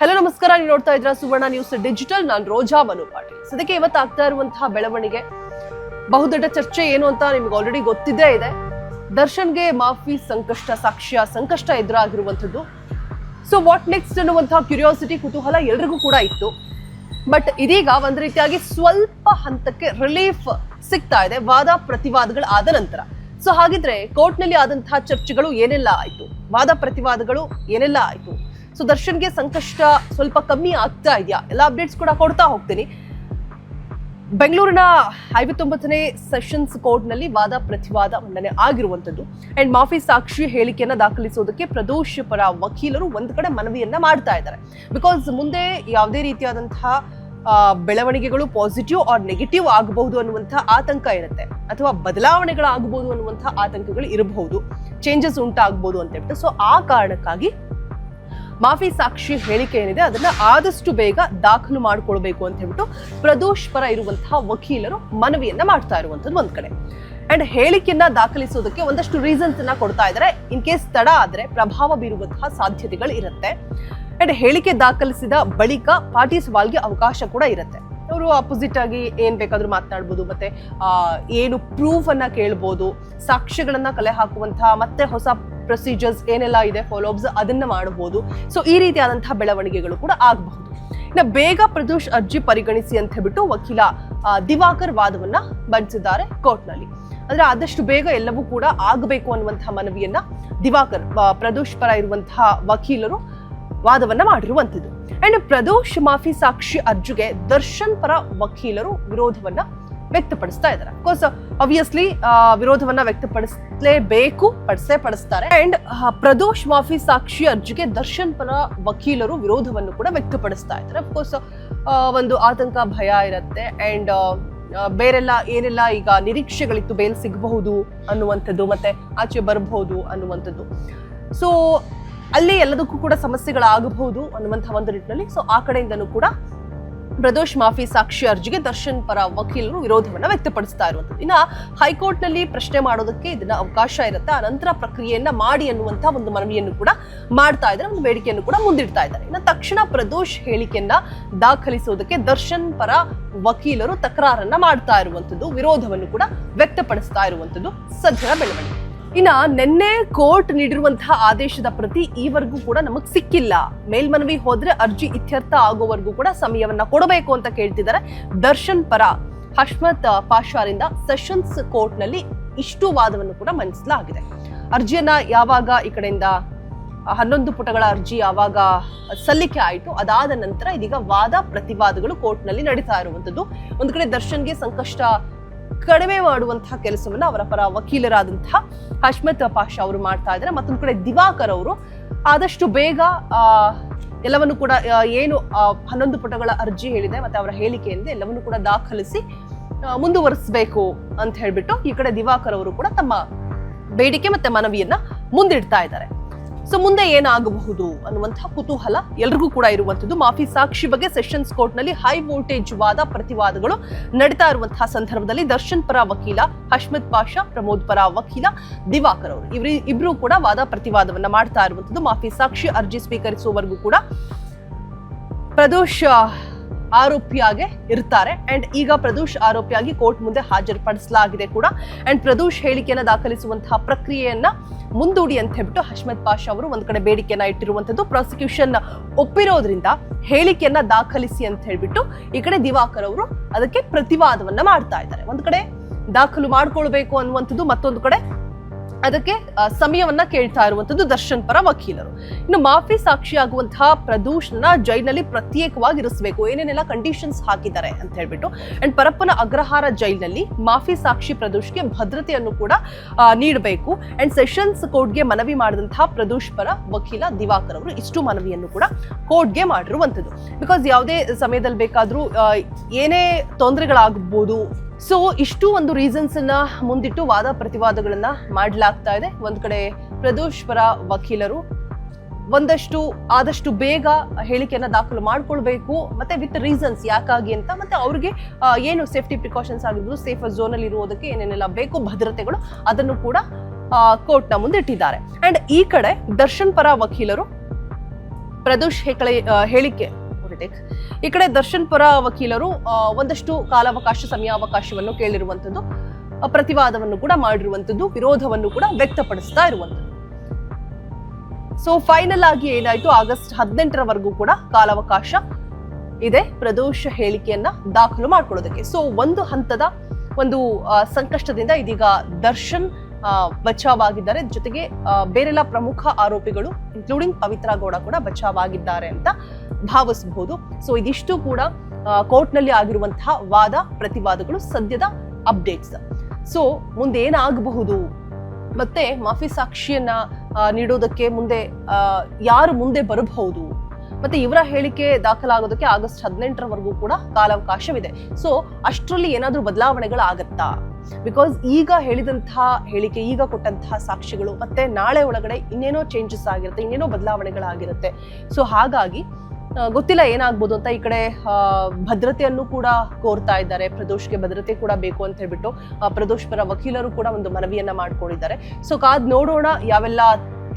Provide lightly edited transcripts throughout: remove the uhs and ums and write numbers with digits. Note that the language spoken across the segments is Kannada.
ಹಲೋ ನಮಸ್ಕಾರ, ನೀವು ನೋಡ್ತಾ ಇದ್ರ ಸುವರ್ಣ ನ್ಯೂಸ್ ಡಿಜಿಟಲ್. ನಾನು ರೋಜಾ ಮನು ಪಾಟೀಲ್. ಸದ್ಯಕ್ಕೆ ಇವತ್ತು ಆಗ್ತಾ ಇರುವಂತಹ ಬೆಳವಣಿಗೆ, ಬಹುದೊಡ್ಡ ಚರ್ಚೆ ಏನು ಅಂತ ನಿಮ್ಗೆ ಆಲ್ರೆಡಿ ಗೊತ್ತಿದ್ದೇ ಇದೆ. ದರ್ಶನ್ಗೆ ಮಾಫಿ ಸಂಕಷ್ಟ ಎದುರಾಗಿರುವಂಥದ್ದು. ಸೊ ವಾಟ್ ನೆಕ್ಸ್ಟ್ ಅನ್ನುವಂತಹ ಕ್ಯೂರಿಯಾಸಿಟಿ, ಕುತೂಹಲ ಎಲ್ರಿಗೂ ಕೂಡ ಇತ್ತು. ಬಟ್ ಇದೀಗ ಒಂದ್ ರೀತಿಯಾಗಿ ಸ್ವಲ್ಪ ಹಂತಕ್ಕೆ ರಿಲೀಫ್ ಸಿಗ್ತಾ ಇದೆ ವಾದ ಪ್ರತಿವಾದಗಳು ಆದ ನಂತರ. ಸೊ ಹಾಗಿದ್ರೆ ಕೋರ್ಟ್ನಲ್ಲಿ ಆದಂತಹ ಚರ್ಚೆಗಳು ಏನೆಲ್ಲ ಆಯ್ತು, ವಾದ ಪ್ರತಿವಾದಗಳು ಏನೆಲ್ಲ ಆಯ್ತು, ಸೊ ದರ್ಶನ್ಗೆ ಸಂಕಷ್ಟ ಸ್ವಲ್ಪ ಕಮ್ಮಿ ಆಗ್ತಾ ಇದೆಯಾ, ಎಲ್ಲ ಅಪ್ಡೇಟ್ಸ್ ಕೂಡ ಕೊಡ್ತಾ ಹೋಗ್ತೀನಿ. ಬೆಂಗಳೂರಿನ 59ನೇ ಸೆಷನ್ಸ್ ಕೋರ್ಟ್ನಲ್ಲಿ ವಾದ ಪ್ರತಿವಾದ ಮಂಡನೆ ಆಗಿರುವಂಥದ್ದು. ಅಂಡ್ ಮಾಫಿ ಸಾಕ್ಷಿ ಹೇಳಿಕೆಯನ್ನ ದಾಖಲಿಸೋದಕ್ಕೆ ಪ್ರದೋಷ್ ಪರ ವಕೀಲರು ಒಂದ್ ಕಡೆ ಮನವಿಯನ್ನ ಮಾಡ್ತಾ ಇದ್ದಾರೆ. ಬಿಕಾಸ್ ಮುಂದೆ ಯಾವುದೇ ರೀತಿಯಾದಂತಹ ಬೆಳವಣಿಗೆಗಳು ಪಾಸಿಟಿವ್ ಆರ್ ನೆಗೆಟಿವ್ ಆಗಬಹುದು ಅನ್ನುವಂತಹ ಆತಂಕ ಇರುತ್ತೆ, ಅಥವಾ ಬದಲಾವಣೆಗಳಾಗಬಹುದು ಅನ್ನುವಂತಹ ಆತಂಕಗಳು ಇರಬಹುದು, ಚೇಂಜಸ್ ಉಂಟಾಗಬಹುದು ಅಂತ ಹೇಳ್ಬಿಟ್ಟು. ಸೊ ಆ ಕಾರಣಕ್ಕಾಗಿ ಮಾಫಿ ಸಾಕ್ಷಿ ಹೇಳಿಕೆ ಏನಿದೆ ಅದನ್ನ ಆದಷ್ಟು ಬೇಗ ದಾಖಲು ಮಾಡ್ಕೊಳ್ಬೇಕು ಅಂತ ಹೇಳ್ಬಿಟ್ಟು ಪ್ರದೋಷ್ ಪರ ಇರುವಂತಹ ವಕೀಲರು ಮನವಿಯನ್ನ ಮಾಡ್ತಾ ಇರುವಂತದ್ದು ಒಂದ್ ಕಡೆ. ಅಂಡ್ ಹೇಳಿಕೆಯನ್ನ ದಾಖಲಿಸೋದಕ್ಕೆ ಒಂದಷ್ಟು ರೀಸನ್ಸ್ ಅನ್ನ ಕೊಡ್ತಾ ಇದ್ದಾರೆ. ಇನ್ ಕೇಸ್ ತಡ ಆದ್ರೆ ಪ್ರಭಾವ ಬೀರುವಂತಹ ಸಾಧ್ಯತೆಗಳು ಇರುತ್ತೆ. ಅಂಡ್ ಹೇಳಿಕೆ ದಾಖಲಿಸಿದ ಬಳಿಕ ಪಾರ್ಟಿ ಸವಾಲ್ಗೆ ಅವಕಾಶ ಕೂಡ ಇರುತ್ತೆ. ಅವರು ಅಪೋಸಿಟ್ ಆಗಿ ಏನ್ ಬೇಕಾದ್ರೂ ಮಾತನಾಡ್ಬೋದು, ಮತ್ತೆ ಏನು ಪ್ರೂಫ್ ಅನ್ನ ಕೇಳ್ಬೋದು, ಸಾಕ್ಷ್ಯಗಳನ್ನ ಕಲೆ ಹಾಕುವಂತಹ ಮತ್ತೆ ಹೊಸ ಪ್ರೊಸೀಜರ್ಸ್ ಏನೆಲ್ಲ ಇದೆ, ಫಾಲೋಅಪ್ಸ್ ಅದನ್ನ ಮಾಡಬಹುದು. ಸೊ ಈ ರೀತಿಯಾದಂತಹ ಬೆಳವಣಿಗೆಗಳು ಕೂಡ ಆಗಬಹುದು. ಇನ್ನು ಬೇಗ ಪ್ರದೋಷ್ ಅರ್ಜಿ ಪರಿಗಣಿಸಿ ಅಂತ ಹೇಳ್ಬಿಟ್ಟು ವಕೀಲ ದಿವಾಕರ್ ವಾದವನ್ನ ಮಂಡಿಸಿದ್ದಾರೆ ಕೋರ್ಟ್ನಲ್ಲಿ. ಅಂದ್ರೆ ಆದಷ್ಟು ಬೇಗ ಎಲ್ಲವೂ ಕೂಡ ಆಗಬೇಕು ಅನ್ನುವಂತಹ ಮನವಿಯನ್ನ ದಿವಾಕರ್, ಪ್ರದೋಷ್ ಪರ ಇರುವಂತಹ ವಕೀಲರು ವಾದವನ್ನ ಮಾಡಿರುವಂಥದ್ದು. ಅಂಡ್ ಪ್ರದೋಷ್ ಮಾಫಿ ಸಾಕ್ಷಿ ಅರ್ಜಿಗೆ ದರ್ಶನ್ ಪರ ವಕೀಲರು ವಿರೋಧವನ್ನ ವ್ಯಕ್ತಪಡಿಸ್ತಾ ಇದ್ದಾರೆ. ಅಫ್ಕೋರ್ಸ್ ಆಬ್ವಿಯಸ್ಲಿ ವಿರೋಧವನ್ನ ವ್ಯಕ್ತಪಡಿಸಲೇಬೇಕು, ಪಡಿಸ್ತಾರೆ. ಅಂಡ್ ಪ್ರದೋಷ್ ಮಾಫಿ ಸಾಕ್ಷಿ ಅರ್ಜಿಗೆ ದರ್ಶನ್ ಪರ ವಕೀಲರು ವಿರೋಧವನ್ನು ಕೂಡ ವ್ಯಕ್ತಪಡಿಸ್ತಾ ಇದ್ದಾರೆ. ಅಫ್ಕೋರ್ಸ್ ಒಂದು ಆತಂಕ, ಭಯ ಇರುತ್ತೆ. ಅಂಡ್ ಬೇರೆಲ್ಲ ಏನೆಲ್ಲ ಈಗ ನಿರೀಕ್ಷೆಗಳಿತ್ತು, ಬೇಲ್ ಸಿಗಬಹುದು ಅನ್ನುವಂಥದ್ದು, ಮತ್ತೆ ಆಚೆ ಬರಬಹುದು ಅನ್ನುವಂಥದ್ದು. ಸೊ ಅಲ್ಲಿ ಎಲ್ಲದಕ್ಕೂ ಕೂಡ ಸಮಸ್ಯೆಗಳಾಗಬಹುದು ಅನ್ನುವಂತಹ ಒಂದು ನಿಟ್ಟಿನಲ್ಲಿ ಸೊ ಆ ಕಡೆಯಿಂದನೂ ಕೂಡ ಪ್ರದೋಷ್ ಮಾಫಿ ಸಾಕ್ಷಿ ಅರ್ಜಿಗೆ ದರ್ಶನ್ ಪರ ವಕೀಲರು ವಿರೋಧವನ್ನ ವ್ಯಕ್ತಪಡಿಸ್ತಾ ಇರುವಂಥದ್ದು. ಇನ್ನ ಹೈಕೋರ್ಟ್ ನಲ್ಲಿ ಪ್ರಶ್ನೆ ಮಾಡೋದಕ್ಕೆ ಇದನ್ನ ಅವಕಾಶ ಇರುತ್ತೆ, ಅನಂತರ ಪ್ರಕ್ರಿಯೆಯನ್ನ ಮಾಡಿ ಅನ್ನುವಂತಹ ಒಂದು ಮನವಿಯನ್ನು ಕೂಡ ಮಾಡ್ತಾ ಇದ್ದಾರೆ, ಒಂದು ಬೇಡಿಕೆಯನ್ನು ಕೂಡ ಮುಂದಿಡ್ತಾ ಇದ್ದಾರೆ. ಇನ್ನು ತಕ್ಷಣ ಪ್ರದೋಷ್ ಹೇಳಿಕೆಯನ್ನ ದಾಖಲಿಸೋದಕ್ಕೆ ದರ್ಶನ್ ಪರ ವಕೀಲರು ತಕರಾರನ್ನ ಮಾಡ್ತಾ ಇರುವಂಥದ್ದು, ವಿರೋಧವನ್ನು ಕೂಡ ವ್ಯಕ್ತಪಡಿಸ್ತಾ ಇರುವಂಥದ್ದು ಸದ್ಯದ ಬೆಳವಣಿಗೆ. ಇನ್ನ ನಿನ್ನೆ ಕೋರ್ಟ್ ನೀಡಿರುವಂತಹ ಆದೇಶದ ಪ್ರತಿ ಈವರೆಗೂ ಕೂಡ ನಮಗ್ ಸಿಕ್ಕಿಲ್ಲ. ಮೇಲ್ಮನವಿ ಹೋದ್ರೆ ಅರ್ಜಿ ಇತ್ಯರ್ಥ ಆಗೋವರೆಗೂ ಕೂಡ ಸಮಯವನ್ನ ಕೊಡಬೇಕು ಅಂತ ಕೇಳ್ತಿದ್ದಾರೆ. ದರ್ಶನ್ ಪರ ಹಶ್ಮತ್ ಪಾಷಾರಿಂದ ಸೆಷನ್ಸ್ ಕೋರ್ಟ್ ನಲ್ಲಿ ಇಷ್ಟು ವಾದವನ್ನು ಕೂಡ ಮಂಡಿಸಲಾಗಿದೆ. ಅರ್ಜಿಯನ್ನ ಯಾವಾಗ ಈ ಕಡೆಯಿಂದ 11 ಪುಟಗಳ ಅರ್ಜಿ ಯಾವಾಗ ಸಲ್ಲಿಕೆ ಆಯಿತು, ಅದಾದ ನಂತರ ಇದೀಗ ವಾದ ಪ್ರತಿವಾದಗಳು ಕೋರ್ಟ್ ನಲ್ಲಿ ನಡೀತಾ ಇರುವಂತದ್ದು. ಒಂದು ಕಡೆ ದರ್ಶನ್ಗೆ ಸಂಕಷ್ಟ ಕಡಿಮೆ ಮಾಡುವಂತಹ ಕೆಲಸವನ್ನ ಅವರ ಪರ ವಕೀಲರಾದಂತಹ ಹಶ್ಮತ್ ಪಾಷಾ ಅವರು ಮಾಡ್ತಾ ಇದ್ದಾರೆ. ಮತ್ತೊಂದು ಕಡೆ ದಿವಾಕರ್ ಅವರು ಆದಷ್ಟು ಬೇಗ ಎಲ್ಲವನ್ನು ಕೂಡ ಏನು 11 ಪುಟಗಳ ಅರ್ಜಿ ಹೇಳಿದೆ ಮತ್ತೆ ಅವರ ಹೇಳಿಕೆಯಿಂದ ಎಲ್ಲವನ್ನು ಕೂಡ ದಾಖಲಿಸಿ ಮುಂದುವರಿಸಬೇಕು ಅಂತ ಹೇಳ್ಬಿಟ್ಟು ಈ ಕಡೆ ದಿವಾಕರ್ ಅವರು ಕೂಡ ತಮ್ಮ ಬೇಡಿಕೆ ಮತ್ತೆ ಮನವಿಯನ್ನ ಮುಂದಿಡ್ತಾ ಇದ್ದಾರೆ. ಸೊ ಮುಂದೆ ಏನಾಗಬಹುದು ಅನ್ನುವಂತಹ ಕುತೂಹಲ ಎಲ್ರಿಗೂ ಕೂಡ ಇರುವಂತದ್ದು. ಮಾಫಿ ಸಾಕ್ಷಿ ಬಗ್ಗೆ ಸೆಷನ್ಸ್ ಕೋರ್ಟ್ ನಲ್ಲಿ ಹೈ ವೋಲ್ಟೇಜ್ ವಾದ ಪ್ರತಿವಾದಗಳು ನಡೀತಾ ಇರುವಂತಹ ಸಂದರ್ಭದಲ್ಲಿ ದರ್ಶನ್ ಪರ ವಕೀಲ ಹಶ್ಮತ್ ಪಾಷಾ, ಪ್ರಮೋದ್ ಪರ ವಕೀಲ ದಿವಾಕರ್ ಅವರು ಇಬ್ರು ಕೂಡ ವಾದ ಪ್ರತಿವಾದವನ್ನ ಮಾಡ್ತಾ ಇರುವಂತದ್ದು. ಮಾಫಿ ಸಾಕ್ಷಿ ಅರ್ಜಿ ಸ್ವೀಕರಿಸುವವರೆಗೂ ಕೂಡ ಪ್ರದೋಷ್ ಆರೋಪಿಯಾಗಿ ಇರ್ತಾರೆ. ಅಂಡ್ ಈಗ ಪ್ರದೋಷ್ ಆರೋಪಿಯಾಗಿ ಕೋರ್ಟ್ ಮುಂದೆ ಹಾಜರುಪಡಿಸಲಾಗಿದೆ ಕೂಡ. ಅಂಡ್ ಪ್ರದೋಷ್ ಹೇಳಿಕೆಯನ್ನ ದಾಖಲಿಸುವಂತಹ ಪ್ರಕ್ರಿಯೆಯನ್ನ ಮುಂದೂಡಿ ಅಂತ ಹೇಳ್ಬಿಟ್ಟು ಹಶ್ಮತ್ ಪಾಷಾ ಅವರು ಒಂದ್ ಕಡೆ ಬೇಡಿಕೆಯನ್ನ ಇಟ್ಟಿರುವಂತದ್ದು. ಪ್ರಾಸಿಕ್ಯೂಷನ್ ಒಪ್ಪಿರೋದ್ರಿಂದ ಹೇಳಿಕೆಯನ್ನ ದಾಖಲಿಸಿ ಅಂತ ಹೇಳ್ಬಿಟ್ಟು ಈ ಕಡೆ ದಿವಾಕರ್ ಅವರು ಅದಕ್ಕೆ ಪ್ರತಿವಾದವನ್ನ ಮಾಡ್ತಾ ಇದ್ದಾರೆ. ಒಂದ್ ಕಡೆ ದಾಖಲು ಮಾಡ್ಕೊಳ್ಬೇಕು ಅನ್ನುವಂಥದ್ದು, ಮತ್ತೊಂದು ಕಡೆ ಅದಕ್ಕೆ ಸಮಯವನ್ನ ಕೇಳ್ತಾ ಇರುವಂತದ್ದು ದರ್ಶನ್ ಪರ ವಕೀಲರು. ಇನ್ನು ಮಾಫಿ ಸಾಕ್ಷಿಯಾಗುವಂತಹ ಪ್ರದೋಷ್ನ ಜೈಲಿನಲ್ಲಿ ಪ್ರತ್ಯೇಕವಾಗಿ ಇರಿಸಬೇಕು, ಏನೇನೆಲ್ಲ ಕಂಡೀಷನ್ಸ್ ಹಾಕಿದ್ದಾರೆ ಅಂತ ಹೇಳ್ಬಿಟ್ಟು. ಅಂಡ್ ಪರಪ್ಪನ ಅಗ್ರಹಾರ ಜೈಲಿನಲ್ಲಿ ಮಾಫಿ ಸಾಕ್ಷಿ ಪ್ರದೋಷ್ಗೆ ಭದ್ರತೆಯನ್ನು ಕೂಡ ನೀಡಬೇಕು. ಅಂಡ್ ಸೆಷನ್ಸ್ ಕೋರ್ಟ್ಗೆ ಮನವಿ ಮಾಡಿದಂತಹ ಪ್ರದೋಷ್ ಪರ ವಕೀಲ ದಿವಾಕರ್ ಅವರು ಇಷ್ಟು ಮನವಿಯನ್ನು ಕೂಡ ಕೋರ್ಟ್ಗೆ ಮಾಡಿರುವಂತದ್ದು. ಬಿಕಾಸ್ ಯಾವುದೇ ಸಮಯದಲ್ಲಿ ಬೇಕಾದ್ರೂ ಏನೇ ತೊಂದರೆಗಳಾಗಬಹುದು. ಸೊ ಇಷ್ಟು ಒಂದು ರೀಸನ್ಸ್ ಅನ್ನ ಮುಂದಿಟ್ಟು ವಾದ ಪ್ರತಿವಾದಗಳನ್ನ ಮಾಡಲಾಗ್ತಾ ಇದೆ. ಒಂದ್ ಕಡೆ ಪ್ರದೋಷ್ ಪರ ವಕೀಲರು ಆದಷ್ಟು ಬೇಗ ಹೇಳಿಕೆಯನ್ನ ದಾಖಲು ಮಾಡ್ಕೊಳ್ಬೇಕು, ಮತ್ತೆ ವಿತ್ ರೀಸನ್ಸ್ ಯಾಕಾಗಿ ಅಂತ, ಮತ್ತೆ ಅವ್ರಿಗೆ ಏನು ಸೇಫ್ಟಿ ಪ್ರಿಕಾಷನ್ಸ್ ಆಗಿರ್ಬೋದು, ಸೇಫ್ ಝೋನ್ ಅಲ್ಲಿ ಇರುವುದಕ್ಕೆ ಏನೇನೆಲ್ಲ ಬೇಕು ಭದ್ರತೆಗಳು, ಅದನ್ನು ಕೂಡ ಕೋರ್ಟ್ ನ ಮುಂದೆ ಇಟ್ಟಿದ್ದಾರೆ. ಅಂಡ್ ಈ ಕಡೆ ದರ್ಶನ್ ಪರ ವಕೀಲರು ಪ್ರದೋಷ್ ಹೇಳಿಕೆ. ಈ ಕಡೆ ದರ್ಶನ್ ಪರ ವಕೀಲರು ಒಂದಷ್ಟು ಕಾಲಾವಕಾಶ ಸಮಯಾವಕಾಶವನ್ನು ಕೇಳಿರುವಂತದ್ದು, ಪ್ರತಿವಾದವನ್ನು ಕೂಡ ಮಾಡಿರುವಂತದ್ದು, ವಿರೋಧವನ್ನು ಕೂಡ ವ್ಯಕ್ತಪಡಿಸ್ತಾ ಇರುವಂತದ್ದು. ಸೊ ಫೈನಲ್ ಆಗಿ ಏನಾಯ್ತು, ಆಗಸ್ಟ್ 18ರವರೆಗೂ ಕೂಡ ಕಾಲಾವಕಾಶ ಇದೆ ಪ್ರದೋಷ್ ಹೇಳಿಕೆಯನ್ನ ದಾಖಲು ಮಾಡ್ಕೊಳ್ಳೋದಕ್ಕೆ. ಸೊ ಒಂದು ಹಂತದ ಒಂದು ಸಂಕಷ್ಟದಿಂದ ಇದೀಗ ದರ್ಶನ್ ಬಚಾವಾಗಿದ್ದಾರೆ. ಜೊತೆಗೆ ಬೇರೆಲ್ಲ ಪ್ರಮುಖ ಆರೋಪಿಗಳು ಇನ್ಕ್ಲೂಡಿಂಗ್ ಪವಿತ್ರ ಗೌಡ ಕೂಡ ಬಚಾವಾಗಿದ್ದಾರೆ ಅಂತ ಭಾವಿಸಬಹುದು. ಸೊ ಇದಿಷ್ಟು ಕೂಡ ಕೋರ್ಟ್ ನಲ್ಲಿ ಆಗಿರುವಂತಹ ವಾದ ಪ್ರತಿವಾದಗಳು, ಸದ್ಯದ ಅಪ್ಡೇಟ್ಸ್. ಸೊ ಮುಂದೆ ಏನಾಗಬಹುದು, ಮತ್ತೆ ಮಾಫಿ ಸಾಕ್ಷಿಯನ್ನ ನೀಡೋದಕ್ಕೆ ಮುಂದೆ ಯಾರು ಮುಂದೆ ಬರಬಹುದು, ಮತ್ತೆ ಇವರ ಹೇಳಿಕೆ ದಾಖಲಾಗೋದಕ್ಕೆ ಆಗಸ್ಟ್ 18ರವರೆಗೂ ಕೂಡ ಕಾಲಾವಕಾಶವಿದೆ. ಸೊ ಅಷ್ಟರಲ್ಲಿ ಏನಾದ್ರೂ ಬದಲಾವಣೆಗಳಾಗತ್ತಾ? ಬಿಕಾಸ್ ಈಗ ಹೇಳಿದಂತಹ ಹೇಳಿಕೆ, ಈಗ ಕೊಟ್ಟಂತಹ ಸಾಕ್ಷಿಗಳು ಮತ್ತೆ ನಾಳೆ ಒಳಗಡೆ ಇನ್ನೇನೋ ಚೇಂಜಸ್ ಆಗಿರುತ್ತೆ, ಇನ್ನೇನೋ ಬದಲಾವಣೆಗಳಾಗಿರುತ್ತೆ. ಸೊ ಹಾಗಾಗಿ ಗೊತ್ತಿಲ್ಲ ಏನಾಗ್ಬೋದು ಅಂತ. ಈ ಕಡೆ ಭದ್ರತೆಯನ್ನು ಕೂಡ ಕೋರ್ತಾ ಇದ್ದಾರೆ, ಪ್ರದೋಷ್ಗೆ ಭದ್ರತೆ ಕೂಡ ಬೇಕು ಅಂತ ಹೇಳ್ಬಿಟ್ಟು ಪ್ರದೋಷ್ ಪರ ವಕೀಲರು ಕೂಡ ಒಂದು ಮನವಿಯನ್ನ ಮಾಡ್ಕೊಂಡಿದ್ದಾರೆ. ಸೊ ಕಾದ್ ನೋಡೋಣ ಯಾವೆಲ್ಲ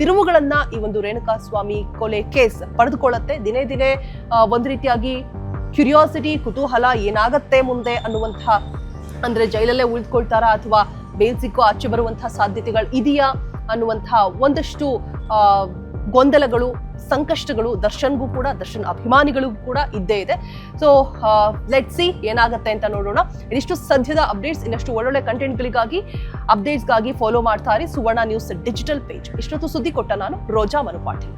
ತಿರುವುಗಳನ್ನ ಈ ಒಂದು ರೇಣುಕಾಸ್ವಾಮಿ ಕೊಲೆ ಕೇಸ್ ಪಡೆದುಕೊಳ್ಳುತ್ತೆ. ದಿನೇ ದಿನೇ ಒಂದ್ ರೀತಿಯಾಗಿ ಕ್ಯೂರಿಯಾಸಿಟಿ, ಕುತೂಹಲ, ಏನಾಗತ್ತೆ ಮುಂದೆ ಅನ್ನುವಂತಹ, ಅಂದ್ರೆ ಜೈಲಲ್ಲೇ ಉಳಿದುಕೊಳ್ತಾರಾ ಅಥವಾ ಬೇಲ್ ಸಿಕ್ಕೋ ಆಚೆ ಬರುವಂತಹ ಸಾಧ್ಯತೆಗಳು ಇದೆಯಾ ಅನ್ನುವಂತಹ ಒಂದಷ್ಟು ಗೊಂದಲಗಳು, ಸಂಕಷ್ಟಗಳು ದರ್ಶನ್ಗೂ ಕೂಡ, ದರ್ಶನ್ ಅಭಿಮಾನಿಗಳಿಗೂ ಕೂಡ ಇದ್ದೇ ಇದೆ. ಸೊ ಲೆಟ್ಸ್ ಸಿ ಏನಾಗತ್ತೆ ಅಂತ ನೋಡೋಣ. ಇದಿಷ್ಟು ಸದ್ಯದ ಅಪ್ಡೇಟ್ಸ್. ಇನ್ನಷ್ಟು ಒಳ್ಳೊಳ್ಳೆ ಕಂಟೆಂಟ್ಗಳಿಗಾಗಿ, ಅಪ್ಡೇಟ್ಸ್ಗಾಗಿ ಫಾಲೋ ಮಾಡ್ತಾ ಇರಿ ಸುವರ್ಣ ನ್ಯೂಸ್ ಡಿಜಿಟಲ್ ಪೇಜ್. ಇಷ್ಟೊತ್ತು ಸುದ್ದಿ ಕೊಟ್ಟ ನಾನು ರೋಜಾ ಮನುಪಾಟೀಲ್.